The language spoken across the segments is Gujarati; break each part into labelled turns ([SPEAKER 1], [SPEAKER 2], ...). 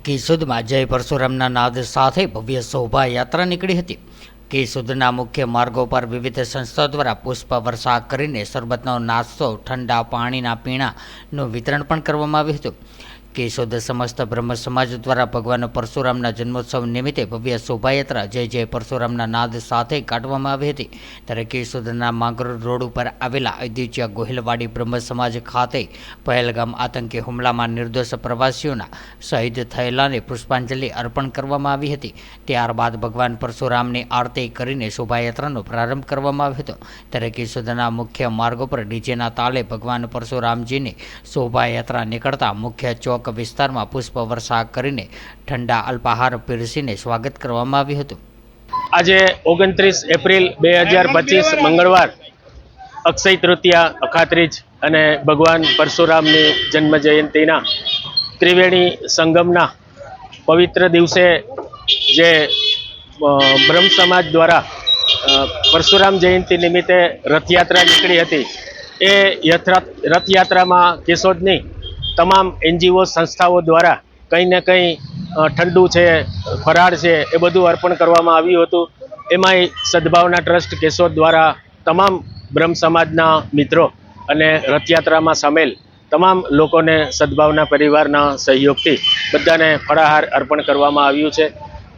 [SPEAKER 1] કેશોદમાં જય પરશુરામના નાદ સાથે ભવ્ય શોભાયાત્રા નીકળી હતી। કેશોદના મુખ્ય માર્ગો પર વિવિધ સંસ્થાઓ દ્વારા પુષ્પ વર્ષા કરીને શરબતનો નાસ્તો, ઠંડા પાણીના પીણાનું વિતરણ પણ કરવામાં આવ્યું હતું। કેશોદ સમસ્ત બ્રહ્મ સમાજ દ્વારા ભગવાન પરશુરામના જન્મોત્સવ નિમિત્તે ભવ્ય શોભાયાત્રા જય જય પરશુરામના નાદ સાથે કાઢવામાં આવી હતી। ત્યારે કેશોદના માંગરોળ રોડ ઉપર આવેલા અદ્વિતીય ગોહિલવાડી બ્રહ્મ સમાજ ખાતે પહેલગામ આતંકી હુમલામાં નિર્દોષ પ્રવાસીઓના શહીદ થયેલાને પુષ્પાંજલિ અર્પણ કરવામાં આવી હતી। ત્યારબાદ ભગવાન પરશુરામની આરતી કરીને શોભાયાત્રાનો પ્રારંભ કરવામાં આવ્યો હતો। ત્યારે કેશોદના મુખ્ય માર્ગો પર ડીજેના તાલે ભગવાન પરશુરામજીની શોભાયાત્રા નીકળતા મુખ્ય ચોક વિસ્તારમાં પુષ્પ વર્ષા કરીને ઠંડા અલ્પાહાર પીરસીને સ્વાગત કરવામાં આવ્યું હતું।
[SPEAKER 2] આજે 29 એપ્રિલ 2025 મંગળવાર અક્ષય તૃતીયા, અખાત્રીજ અને ભગવાન પરશુરામની જન્મ જયંતિના ત્રિવેણી સંગમના પવિત્ર દિવસે જે બ્રહ્મ સમાજ દ્વારા પરશુરામ જયંતિ નિમિત્તે રથયાત્રા નીકળી હતી, એ રથયાત્રામાં કેશોદની તમામ NGO સંસ્થાઓ દ્વારા કંઈ ને કંઈ ઠંડુ છે, ફરાળ છે, એ બધું અર્પણ કરવામાં આવ્યું હતું। એમાંય સદભાવના ટ્રસ્ટ કેશોદ દ્વારા તમામ બ્રહ્મ સમાજના મિત્રો અને રથયાત્રામાં સામેલ તમામ લોકોને સદભાવના પરિવારના સહયોગથી બધાને ફળાહાર અર્પણ કરવામાં આવ્યું છે।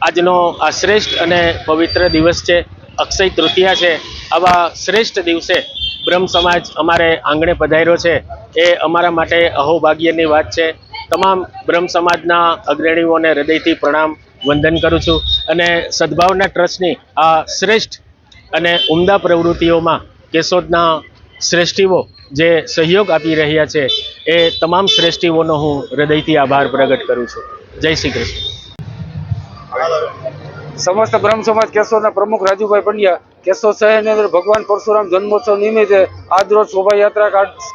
[SPEAKER 2] આજનો આ શ્રેષ્ઠ અને પવિત્ર દિવસ છે, અક્ષય તૃતીયા છે। આવા શ્રેષ્ઠ દિવસે બ્રહ્મ સમાજ અમારે આંગણે પધાર્યો છે, એ અમારા માટે અહોભાગ્યની વાત છે। તમામ બ્રહ્મ સમાજના અગ્રણીઓને હૃદયથી પ્રણામ વંદન કરું છું અને સદભાવના ટ્રસ્ટની આ શ્રેષ્ઠ અને ઉમદા પ્રવૃત્તિઓમાં કેશોદના શ્રેષ્ઠીઓ જે સહયોગ આપી રહ્યા છે, એ તમામ શ્રેષ્ઠીઓનો હું હૃદયથી આભાર પ્રગટ કરું છું। જય શ્રી કૃષ્ણ।
[SPEAKER 3] समस्त ब्रह्म समाज केशोदना प्रमुख राजूभाई पंड्या केशोद शहर अंदर भगवान परशुराम जन्मोत्सव निमित्ते आज रोज शोभा यात्रा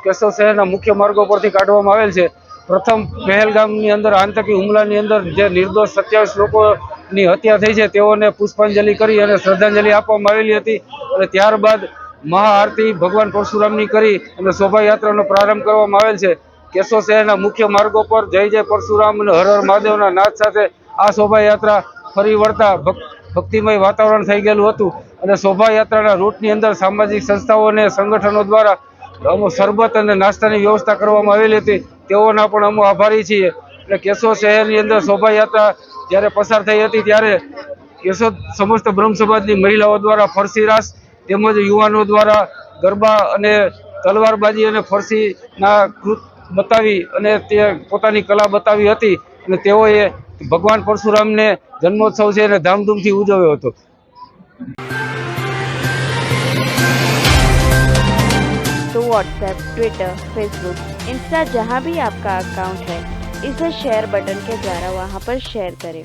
[SPEAKER 3] केशोद शहर मुख्य मार्गों पर काढवामां आवेल छे। प्रथम पहलगामनी अंदर आतंकी हुमलानी अंदर जे निर्दोष 27 लोकोनी हत्या थई छे तेओने पुष्पांजलि करी अने श्रद्धांजलि आपवामां आवेली हती अने त्यारबाद महाआरती भगवान परशुरामनी करी अने शोभा यात्रानो प्रारंभ करवामां आवेल छे। केशोद शहरना मुख्य मार्गों पर जय जय परशुराम अने हर हर महादेवना नाद साथे आ शोभा यात्रा फरी वळता भक्तिमय वातावरण थई गયેલું હતું અને શોભાયાત્રાના રૂટની અંદર સામાજિક સંસ્થાઓ અને સંગઠનો દ્વારા શરબત અને નાસ્તાની વ્યવસ્થા કરવામાં આવેલી હતી, તેઓના પણ અમે આભારી છીએ। એટલે કેશોદ શહેરની અંદર શોભાયાત્રા જ્યારે પસાર થઈ હતી ત્યારે કેશોદ સમસ્ત બ્રહ્મ સમાજની મહિલાઓ દ્વારા ફરસી રાસ તેમજ યુવાનો દ્વારા ગરબા અને તલવારબાજી અને ફરસીના કૃત બતાવી અને તે પોતાની કલા બતાવી હતી અને તેઓએ ભગવાન પરશુરામને जन्मोत्सव से धामधूम थी उजव्यो हतो।
[SPEAKER 4] तो व्हाट्सएप, ट्विटर, फेसबुक, इंस्टा जहाँ भी आपका अकाउंट है, इसे शेयर बटन के द्वारा वहाँ पर शेयर करें।